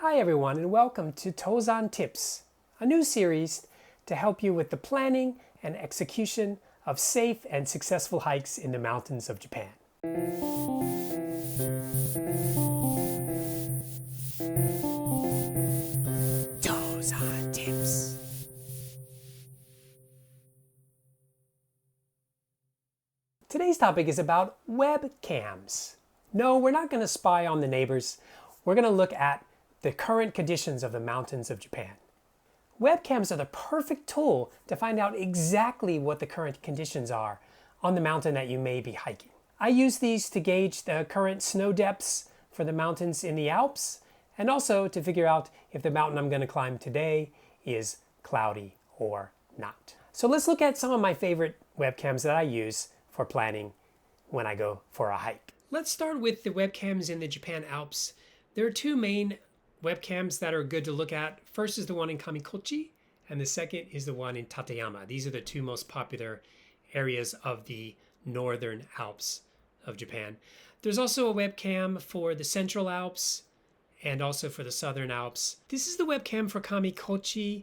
Hi everyone and welcome to Tozan Tips, a new series to help you with the planning and execution of safe and successful hikes in the mountains of Japan. Tozan Tips. Today's topic is about webcams. No, we're not going to spy on the neighbors. We're going to look at the current conditions of the mountains of Japan. Webcams are the perfect tool to find out exactly what the current conditions are on the mountain that you may be hiking. I use these to gauge the current snow depths for the mountains in the Alps and also to figure out if the mountain I'm going to climb today is cloudy or not. So let's look at some of my favorite webcams that I use for planning when I go for a hike. Let's start with the webcams in the Japan Alps. There are two main webcams that are good to look at. First is the one in Kamikochi, and the second is the one in Takayama. These are the two most popular areas of the northern Alps of Japan. There's also a webcam for the Central Alps and also for the Southern Alps. This is the webcam for Kamikochi.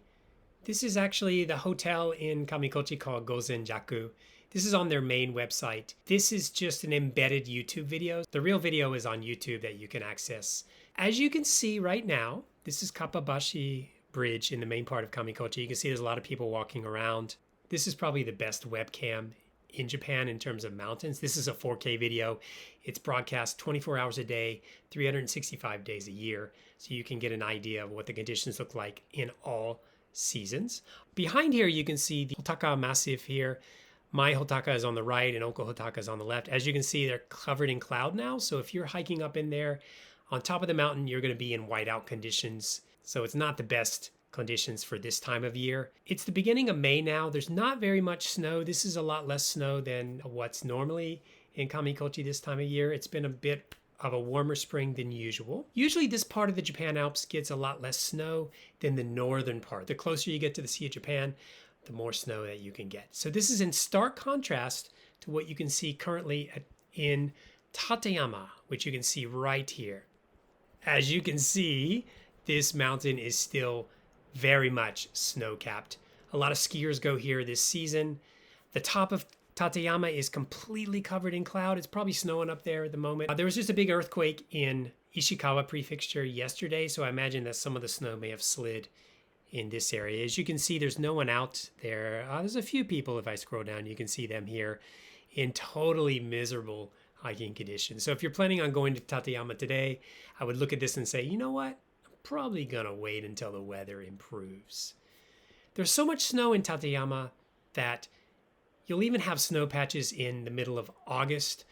This is actually the hotel in Kamikochi called Gozenjaku. This is on their main website. This is just an embedded YouTube video. The real video is on YouTube that you can access. As you can see right now, this is Kappabashi Bridge in the main part of Kamikochi. You can see there's a lot of people walking around. This is probably the best webcam in Japan in terms of mountains. This is a 4K video. It's broadcast 24 hours a day, 365 days a year. So you can get an idea of what the conditions look like in all seasons. Behind here, you can see the Hotaka Massif here. My Hotaka is on the right and Oko Hotaka is on the left. As you can see, they're covered in cloud now. So if you're hiking up in there on top of the mountain, you're going to be in whiteout conditions. So it's not the best conditions for this time of year. It's the beginning of May now. There's not very much snow. This is a lot less snow than what's normally in Kamikochi this time of year. It's been a bit of a warmer spring than usual. Usually this part of the Japan Alps gets a lot less snow than the northern part. The closer you get to the Sea of Japan, the more snow that you can get. So this is in stark contrast to what you can see currently in Takayama, which you can see right here. As you can see, this mountain is still very much snow-capped. A lot of skiers go here this season. The top of Takayama is completely covered in cloud. It's probably snowing up there at the moment. There was just a big earthquake in Ishikawa Prefecture yesterday, so I imagine that some of the snow may have slid in this area. As you can see, there's no one out there. There's a few people. If I scroll down, you can see them here in totally miserable hiking conditions. So if you're planning on going to Takayama today, I would look at this and say, you know what? I'm probably gonna wait until the weather improves. There's so much snow in Takayama that you'll even have snow patches in the middle of August.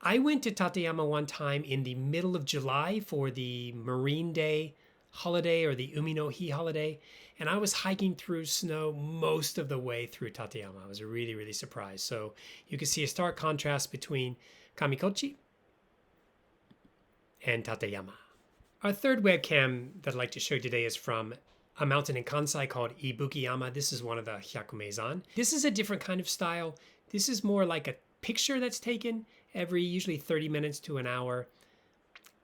I went to Takayama one time in the middle of July for the Marine Day holiday or the Umi no Hi holiday, and I was hiking through snow most of the way through Takayama. I was really, really surprised. So you can see a stark contrast between Kamikochi and Takayama. Our third webcam that I'd like to show you today is from a mountain in Kansai called Ibukiyama. This is one of the Hyakumeizan. This is a different kind of style. This is more like a picture that's taken every usually 30 minutes to an hour.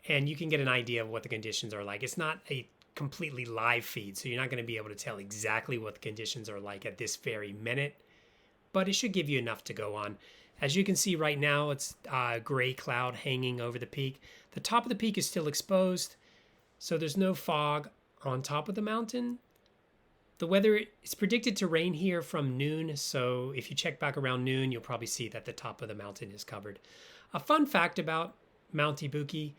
And you can get an idea of what the conditions are like. It's not a completely live feed, so you're not going to be able to tell exactly what the conditions are like at this very minute, but it should give you enough to go on. As you can see right now, it's a gray cloud hanging over the peak. The top of the peak is still exposed, so there's no fog on top of the mountain. The weather is predicted to rain here from noon, so if you check back around noon, you'll probably see that the top of the mountain is covered. A fun fact about Mount Ibuki: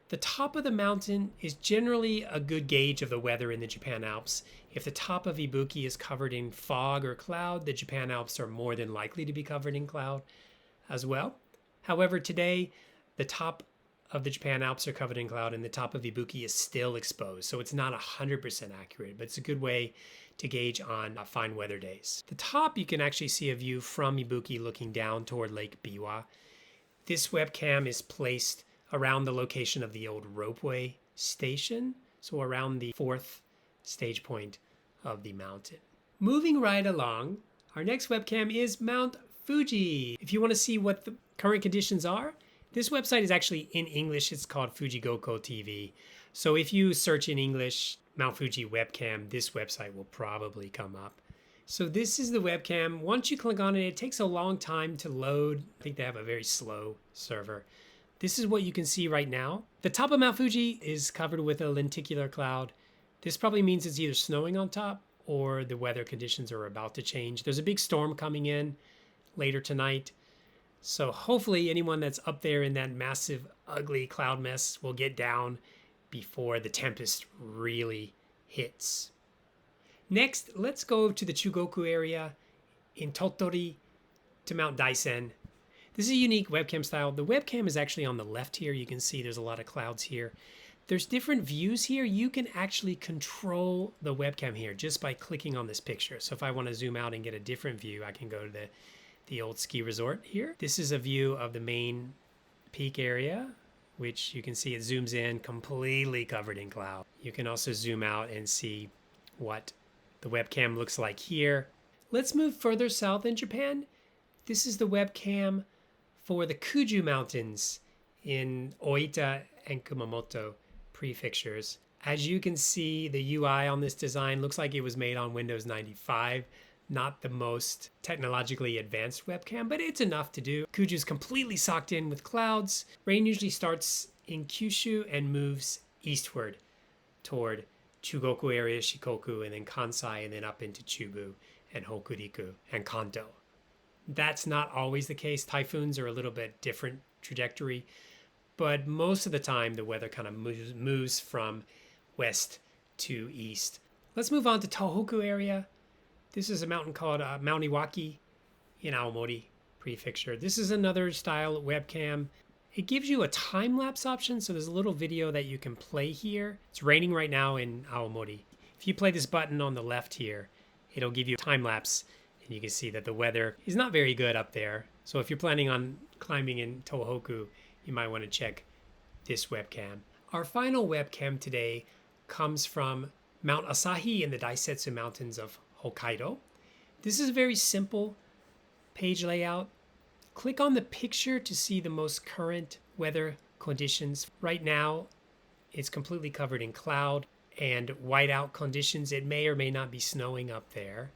the top of the mountain is generally a good gauge of the weather in the Japan Alps. If the top of Ibuki is covered in fog or cloud, the Japan Alps are more than likely to be covered in cloud as well. However, today, the top of the Japan Alps are covered in cloud and the top of Ibuki is still exposed. So it's not 100% accurate, but it's a good way to gauge on fine weather days. The top, you can actually see a view from Ibuki looking down toward Lake Biwa. This webcam is placed around the location of the old ropeway station, so around the fourth stage point of the mountain. Moving right along, our next webcam is Mount Fuji. If you want to see what the current conditions are, this website is actually in English. It's called Fujigoko TV. So if you search in English Mount Fuji webcam, this website will probably come up. So this is the webcam. Once you click on it, it takes a long time to load. I think they have a very slow server. This is what you can see right now. The top of Mount Fuji is covered with a lenticular cloud. This probably means it's either snowing on top or the weather conditions are about to change. There's a big storm coming in later tonight. So hopefully anyone that's up there in that massive, ugly cloud mess will get down before the tempest really hits. Next, let's go to the Chugoku area in Tottori to Mount Dyson. This is a unique webcam style. The webcam is actually on the left here. You can see there's a lot of clouds here. There's different views here. You can actually control the webcam here just by clicking on this picture. So if I want to zoom out and get a different view, I can go to the old ski resort here. This is a view of the main peak area, which you can see it zooms in completely covered in cloud. You can also zoom out and see what the webcam looks like here. Let's move further south in Japan. This is the webcam for the Kuju Mountains in Oita and Kumamoto prefectures. As you can see, the UI on this design looks like it was made on Windows 95. Not the most technologically advanced webcam, but it's enough to do. Kuju is completely socked in with clouds. Rain usually starts in Kyushu and moves eastward toward Chugoku area, Shikoku, and then Kansai, and then up into Chubu and Hokuriku and Kanto. That's not always the case. Typhoons are a little bit different trajectory, but most of the time the weather kind of moves from west to east. Let's move on to Tohoku area. This is a mountain called Mount Iwaki in Aomori prefecture. This is another style webcam. It gives you a time-lapse option, so there's a little video that you can play here. It's raining right now in Aomori. If you play this button on the left here, it'll give you a time-lapse, and you can see that the weather is not very good up there. So if you're planning on climbing in Tohoku, you might want to check this webcam. Our final webcam today comes from Mount Asahi in the Daisetsu Mountains of Hokkaido. This is a very simple page layout. Click on the picture to see the most current weather conditions. Right now, it's completely covered in cloud and whiteout conditions. It may or may not be snowing up there.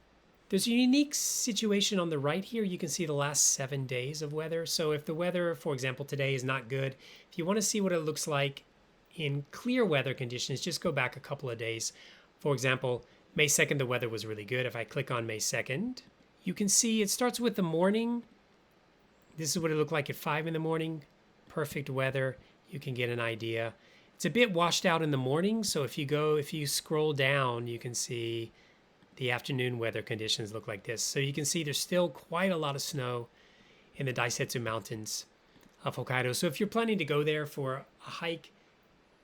There's a unique situation on the right here. You can see the last 7 days of weather. So if the weather, for example, today is not good, if you want to see what it looks like in clear weather conditions, just go back a couple of days. For example, May 2nd, the weather was really good. If I click on May 2nd, you can see it starts with the morning. This is what it looked like at 5 in the morning. Perfect weather. You can get an idea. It's a bit washed out in the morning. So if you scroll down, you can see the afternoon weather conditions look like this. So you can see there's still quite a lot of snow in the Daisetsu Mountains of Hokkaido. So if you're planning to go there for a hike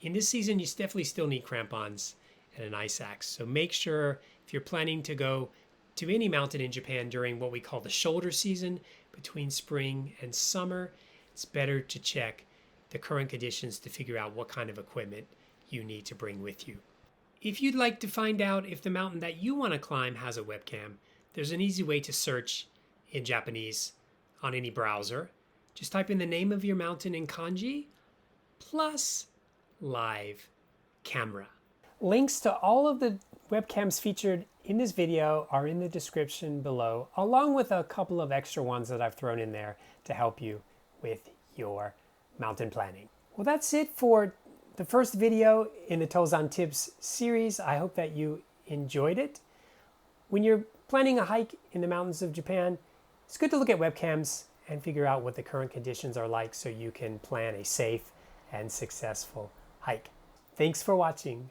in this season, you definitely still need crampons and an ice axe. So make sure if you're planning to go to any mountain in Japan during what we call the shoulder season, between spring and summer, it's better to check the current conditions to figure out what kind of equipment you need to bring with you. If you'd like to find out if the mountain that you want to climb has a webcam, there's an easy way to search in Japanese on any browser. Just type in the name of your mountain in kanji plus live camera. Links to all of the webcams featured in this video are in the description below, along with a couple of extra ones that I've thrown in there to help you with your mountain planning. Well, that's it for the first video in the Tozan Tips series. I hope that you enjoyed it. When you're planning a hike in the mountains of Japan, it's good to look at webcams and figure out what the current conditions are like so you can plan a safe and successful hike. Thanks for watching.